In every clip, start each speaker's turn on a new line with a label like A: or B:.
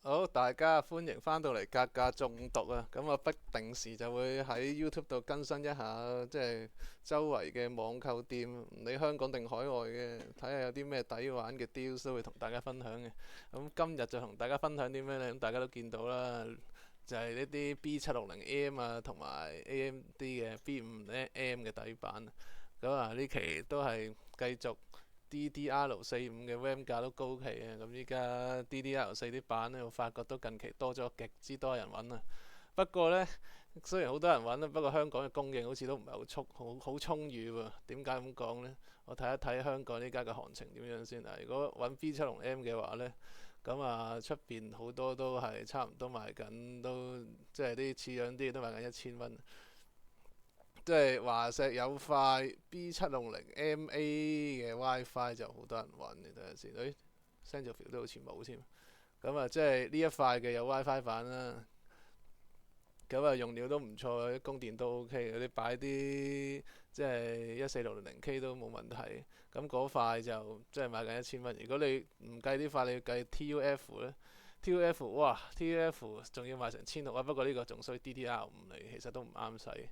A: 好，大家歡迎翻到嚟格價中毒啊！咁啊，不定時就會喺 YouTube 度更新一下，即係周圍嘅網購店，唔理香港定海外嘅，睇下有啲咩抵玩嘅 deals 都會同大家分享嘅。咁今日就同大家分享啲咩呢？咁大家都見到啦，就係呢啲 B760M 啊，同埋 AMD 嘅 B50M 嘅底板。咁啊，呢期都係繼續。DDR45嘅 RAM 價都高企啊，咁依家 DDR4啲版咧，我發覺都近期多咗極之多人揾啊。不過呢，雖然好多人揾啊，不過香港嘅供應好似都唔係好充裕喎。點解咁講呢？我睇一睇香港呢家嘅行情點樣先啊。如果揾 B70M 嘅話呢，咁啊出邊好多都係差唔多賣緊，都即係啲似樣啲都賣緊1000蚊。即係華碩有塊 B760MA 嘅 WiFi 就好多人揾嘅，等陣先。Central 都好似冇添。咁啊，即係呢一塊嘅有 WiFi 版啦。咁啊，用料都唔錯，啲供電都 OK 嘅。你擺啲即係14600K 都冇問題。咁嗰塊就即係買緊1000蚊。如果你唔計呢塊，你要計 TUF 呢 TUF 哇，TUF 仲要賣成1600啊！不過呢個仲衰 DDR5嚟，其實都唔啱使。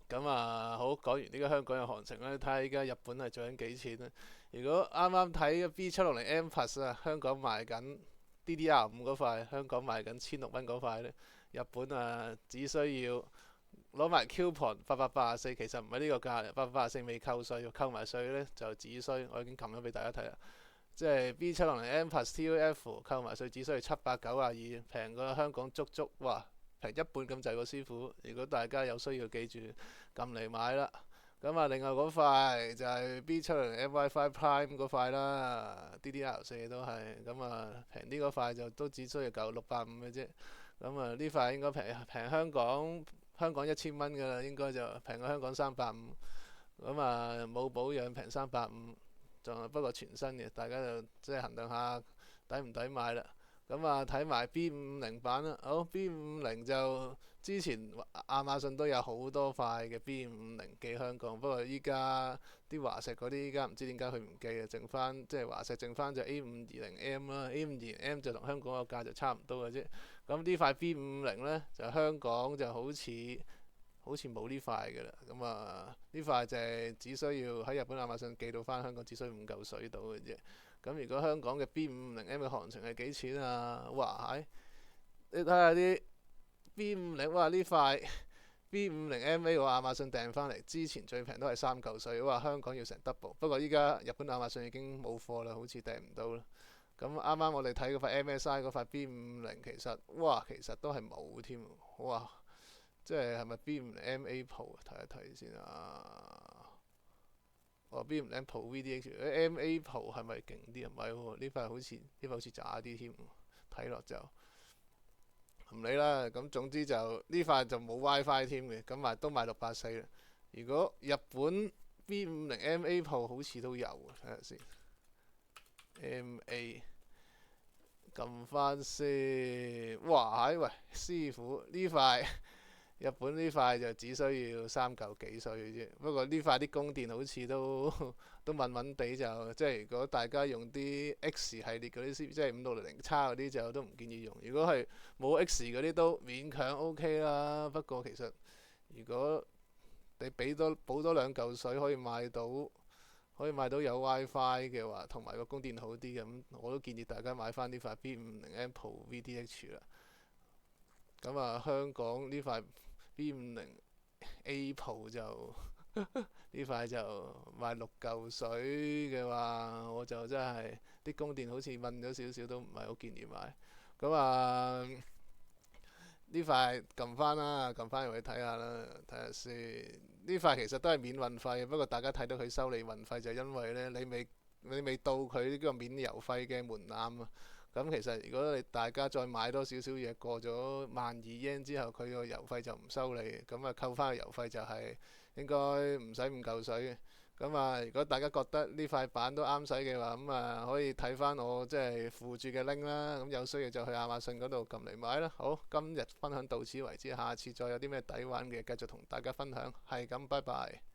A: 咁啊，好，講完呢個香港嘅行情咧，睇下依家日本係做緊幾錢咧？如果啱啱睇嘅 B760M Plus 啊，香港賣緊 DDR5嗰塊，香港賣緊1600蚊嗰塊咧，日本啊只需要攞埋 coupon 884，其實唔係呢個價，884未扣稅，扣埋稅咧就只需，我已經撳咗俾大家睇啦，即係 B760M Plus TUF 扣埋稅只需要792，平過香港足足哇！平一半咁滯個師傅，如果大家有需要，記住撳嚟買啦。咁啊，另外嗰塊就係 B760M WiFi Prime 嗰塊啦，DDR4都係。咁啊，平啲嗰塊就都只需要夠650嘅啫。咁啊，呢塊應該平香港1000蚊噶啦，應該就平過香港350。咁啊，冇保養平350，仲係不過全新嘅，大家就即係衡量下抵唔抵買啦。咁啊，睇埋 B50版啦。好，B50就之前亞馬遜都有好多塊嘅 B50寄香港，不過依家啲華碩嗰啲依家唔知點解佢唔寄啊，剩翻即係華碩剩翻就 A520M 啦，A520M 就同香港個價就差唔多嘅啫。咁呢塊 B50呢，就香港就好似冇呢塊嘅啦。咁啊，呢塊就係只需要喺日本亞馬遜寄到翻香港，只需要5嚿水到嘅啫。咁如果香港嘅 B50M 嘅行情係幾錢啊？哇係，你睇下啲 B50，哇呢塊 B50MA 我亞馬遜訂翻嚟，之前最平都係3嚿水，哇香港要成 double。不過依家日本亞馬遜已經冇貨啦，好似訂唔到啦。咁啱啱我哋睇嗰塊 MSI 嗰塊 B50，其實都係冇添，哇！即係咪 B50MA Pro 睇一睇先啊？哦，B50M Pro VDH，MA Pro 係咪勁啲啊？唔係喎，呢塊好似渣啲添，睇落就唔理啦。咁總之就呢塊就冇 WiFi 添嘅，咁都賣640啦。如果日本 B50MA Pro 好似都有啊，睇下先。MA 撳翻先，哇！喂，師傅呢塊。日本呢塊就只需要3嚿幾水嘅啫，不過呢塊啲供電好似都悶悶地，就即係如果大家用啲 X 系列嗰啲，即係5600叉嗰啲就都唔建議用。如果係冇 X 嗰啲都勉強 OK 啦。不過其實如果你補多2嚿水可以買到有 WiFi 嘅話，同埋個供電好啲咁，我都建議大家買翻呢塊 B50M Pro VDH 啦。咁啊，香港呢塊 B50A Pro 就呢塊就賣6嚿水嘅話，我就真係啲供電好似問咗少少，都唔係好建議買。咁啊，呢塊撳翻啦，撳翻入去睇下啦，睇下先。呢塊其實都係免運費，不過大家睇到佢收你運費就因為呢，你未到佢呢個免郵費嘅門檻啊。咁其實如果大家再買多少少嘢過咗12,000 yen 之後，佢個郵費就唔收你，咁啊扣翻個郵費就係應該唔使5嚿水嘅。咁啊，如果大家覺得呢塊板都啱使嘅話，咁啊可以睇翻我即係附住嘅 link 啦。咁有需要就去亞馬遜嗰度撳嚟買啦。好，今日分享到此為止，下次再有啲咩抵玩嘅繼續同大家分享。係咁，拜拜。